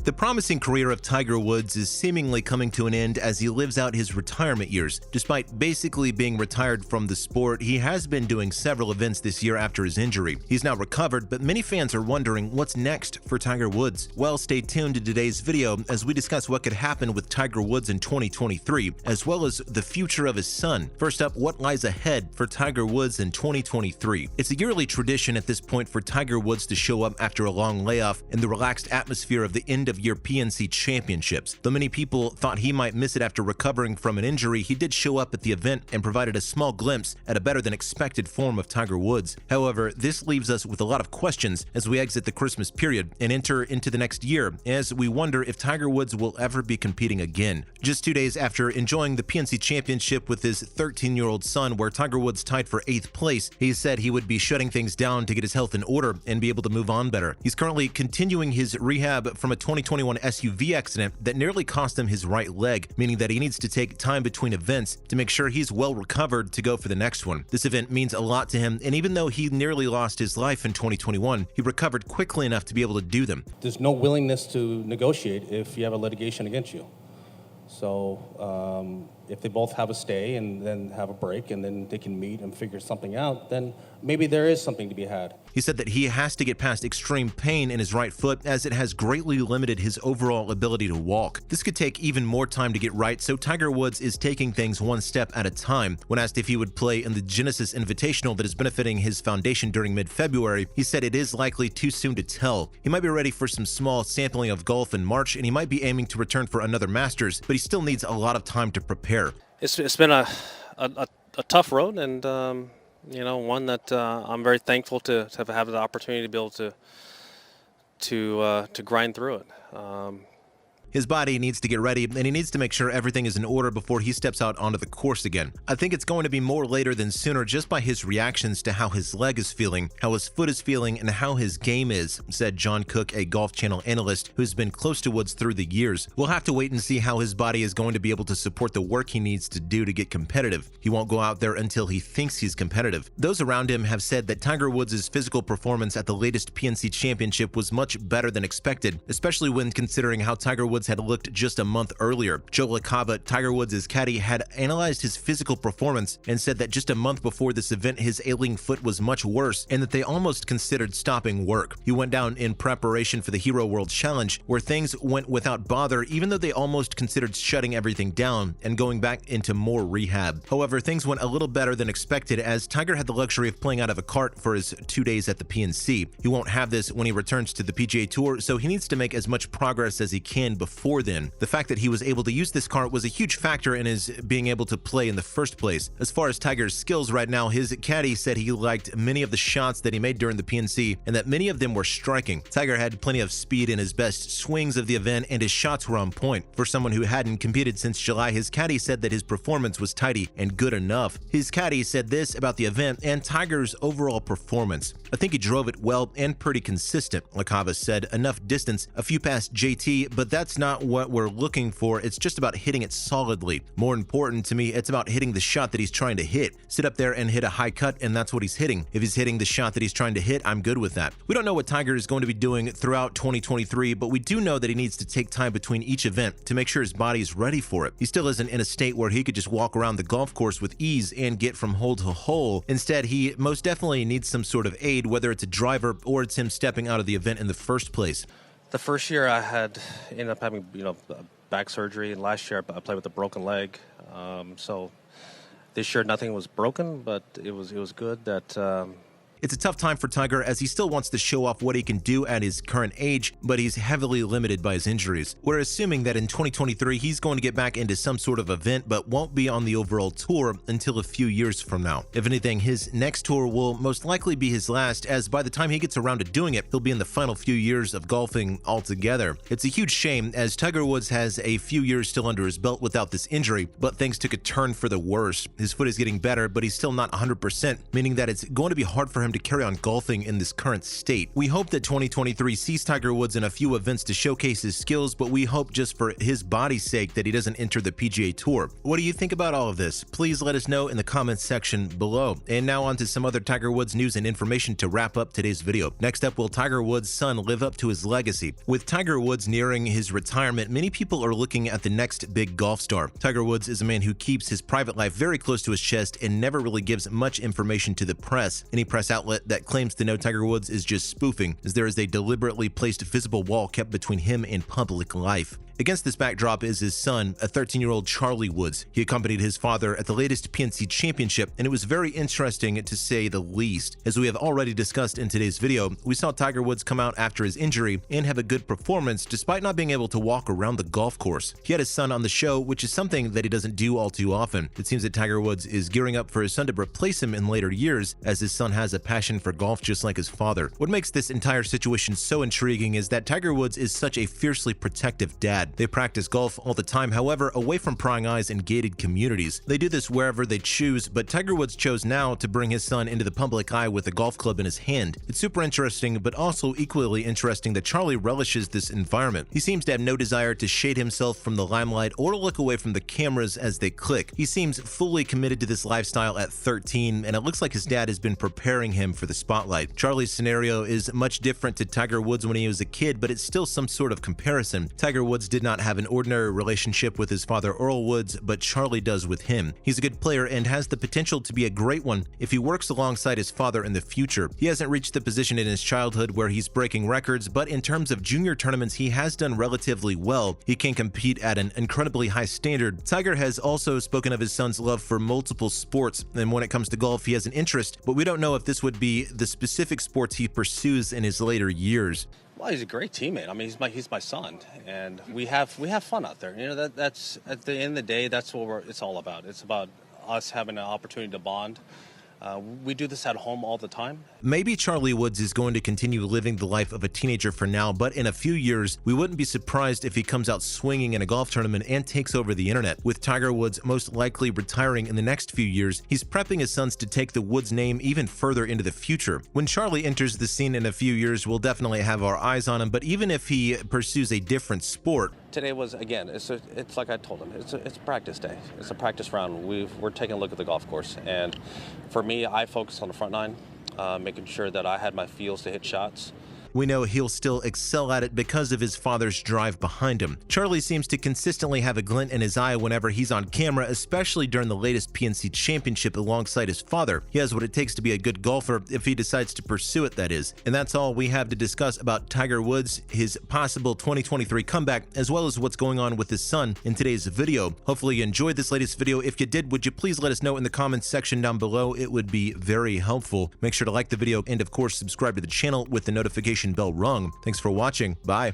The promising career of Tiger Woods is seemingly coming to an end as he lives out his retirement years. Despite basically being retired from the sport, he has been doing several events this year after his injury. He's now recovered, but many fans are wondering what's next for Tiger Woods. Well, stay tuned to today's video as we discuss what could happen with Tiger Woods in 2023, as well as the future of his son. First up, what lies ahead for Tiger Woods in 2023? It's a yearly tradition at this point for Tiger Woods to show up after a long layoff in the relaxed atmosphere of the end-of-year PNC Championships. Though many people thought he might miss it after recovering from an injury, he did show up at the event and provided a small glimpse at a better-than-expected form of Tiger Woods. However, this leaves us with a lot of questions as we exit the Christmas period and enter into the next year, as we wonder if Tiger Woods will ever be competing again. Just 2 days after enjoying the PNC Championship with his 13-year-old son, where Tiger Woods tied for 8th place, he said he would be shutting things down to get his health in order and be able to move on better. He's currently continuing his rehab from a 2021 SUV accident that nearly cost him his right leg, meaning that he needs to take time between events to make sure he's well recovered to go for the next one. This event means a lot to him, and even though he nearly lost his life in 2021, he recovered quickly enough to be able to do them. There's no willingness to negotiate if you have a litigation against you. So if they both have a stay and then have a break and then they can meet and figure something out, then maybe there is something to be had. He said that he has to get past extreme pain in his right foot as it has greatly limited his overall ability to walk. This could take even more time to get right, so Tiger Woods is taking things one step at a time. When asked if he would play in the Genesis Invitational that is benefiting his foundation during mid-February, he said it is likely too soon to tell. He might be ready for some small sampling of golf in March, and he might be aiming to return for another Masters, but he still needs a lot of time to prepare. It's been a tough road, and one that I'm very thankful to have the opportunity to be able to grind through it. His body needs to get ready, and he needs to make sure everything is in order before he steps out onto the course again. I think it's going to be more later than sooner just by his reactions to how his leg is feeling, how his foot is feeling, and how his game is, said John Cook, a Golf Channel analyst who's been close to Woods through the years. We'll have to wait and see how his body is going to be able to support the work he needs to do to get competitive. He won't go out there until he thinks he's competitive. Those around him have said that Tiger Woods' physical performance at the latest PNC Championship was much better than expected, especially when considering how Tiger Woods had looked just a month earlier. Joe LaCava, Tiger Woods' caddy, had analyzed his physical performance and said that just a month before this event, his ailing foot was much worse and that they almost considered stopping work. He went down in preparation for the Hero World Challenge, where things went without bother, even though they almost considered shutting everything down and going back into more rehab. However, things went a little better than expected as Tiger had the luxury of playing out of a cart for his 2 days at the PNC. He won't have this when he returns to the PGA Tour, so he needs to make as much progress as he can before then. The fact that he was able to use this cart was a huge factor in his being able to play in the first place. As far as Tiger's skills right now, his caddy said he liked many of the shots that he made during the PNC and that many of them were striking. Tiger had plenty of speed in his best swings of the event and his shots were on point. For someone who hadn't competed since July, his caddy said that his performance was tidy and good enough. His caddy said this about the event and Tiger's overall performance: "I think he drove it well and pretty consistent." LaCava said, "Enough distance, a few past JT, but that's not what we're looking for. It's just about hitting it solidly. More important to me, it's about hitting the shot that he's trying to hit. Sit up there and hit a high cut, and that's what he's hitting. If he's hitting the shot that he's trying to hit, I'm good with that." We don't know what Tiger is going to be doing throughout 2023, but we do know that he needs to take time between each event to make sure his body is ready for it. He still isn't in a state where he could just walk around the golf course with ease and get from hole to hole. Instead, he most definitely needs some sort of aid, whether it's a driver or it's him stepping out of the event in the first place. The first year I ended up having back surgery, and last year I played with a broken leg. So this year nothing was broken, but it was good that. It's a tough time for Tiger as he still wants to show off what he can do at his current age, but he's heavily limited by his injuries. We're assuming that in 2023 he's going to get back into some sort of event but won't be on the overall tour until a few years from now. If anything, his next tour will most likely be his last, as by the time he gets around to doing it, he'll be in the final few years of golfing altogether. It's a huge shame as Tiger Woods has a few years still under his belt without this injury, but things took a turn for the worse. His foot is getting better, but he's still not 100%, meaning that it's going to be hard for him him to carry on golfing in this current state. We hope that 2023 sees Tiger Woods in a few events to showcase his skills, but we hope just for his body's sake that he doesn't enter the PGA Tour. What do you think about all of this? Please let us know in the comments section below. And now on to some other Tiger Woods news and information to wrap up today's video. Next up, will Tiger Woods' son live up to his legacy? With Tiger Woods nearing his retirement, many people are looking at the next big golf star. Tiger Woods is a man who keeps his private life very close to his chest and never really gives much information to the press. Any press outlet that claims to know Tiger Woods is just spoofing, as there is a deliberately placed visible wall kept between him and public life. Against this backdrop is his son, a 13-year-old Charlie Woods. He accompanied his father at the latest PNC Championship, and it was very interesting to say the least. As we have already discussed in today's video, we saw Tiger Woods come out after his injury and have a good performance despite not being able to walk around the golf course. He had his son on the show, which is something that he doesn't do all too often. It seems that Tiger Woods is gearing up for his son to replace him in later years, as his son has a passion for golf just like his father. What makes this entire situation so intriguing is that Tiger Woods is such a fiercely protective dad. They practice golf all the time, however, away from prying eyes and gated communities. They do this wherever they choose, but Tiger Woods chose now to bring his son into the public eye with a golf club in his hand. It's super interesting, but also equally interesting that Charlie relishes this environment. He seems to have no desire to shade himself from the limelight or look away from the cameras as they click. He seems fully committed to this lifestyle at 13, and it looks like his dad has been preparing him for the spotlight. Charlie's scenario is much different to Tiger Woods when he was a kid, but it's still some sort of comparison. Tiger Woods did not have an ordinary relationship with his father Earl Woods, but Charlie does with him. He's a good player and has the potential to be a great one if he works alongside his father in the future. He hasn't reached the position in his childhood where he's breaking records, but in terms of junior tournaments, he has done relatively well. He can compete at an incredibly high standard. Tiger has also spoken of his son's love for multiple sports, and when it comes to golf, he has an interest, but we don't know if this would be the specific sports he pursues in his later years. Well, he's a great teammate. I mean, he's my son, and we have fun out there. You know, that's at the end of the day, that's what it's all about. It's about us having an opportunity to bond. We do this at home all the time. Maybe Charlie Woods is going to continue living the life of a teenager for now, but in a few years, we wouldn't be surprised if he comes out swinging in a golf tournament and takes over the internet. With Tiger Woods most likely retiring in the next few years, he's prepping his sons to take the Woods name even further into the future. When Charlie enters the scene in a few years, we'll definitely have our eyes on him, but even if he pursues a different sport, Today was, again, it's like I told him, it's a practice day. It's a practice round. We're taking a look at the golf course. And for me, I focused on the front nine, making sure that I had my feels to hit shots. we know he'll still excel at it because of his father's drive behind him. Charlie seems to consistently have a glint in his eye whenever he's on camera, especially during the latest PNC Championship alongside his father. He has what it takes to be a good golfer if he decides to pursue it, that is. And that's all we have to discuss about Tiger Woods, his possible 2023 comeback, as well as what's going on with his son in today's video. Hopefully you enjoyed this latest video. If you did, would you please let us know in the comments section down below? It would be very helpful. Make sure to like the video and of course subscribe to the channel with the notification bell rung. Thanks for watching. Bye.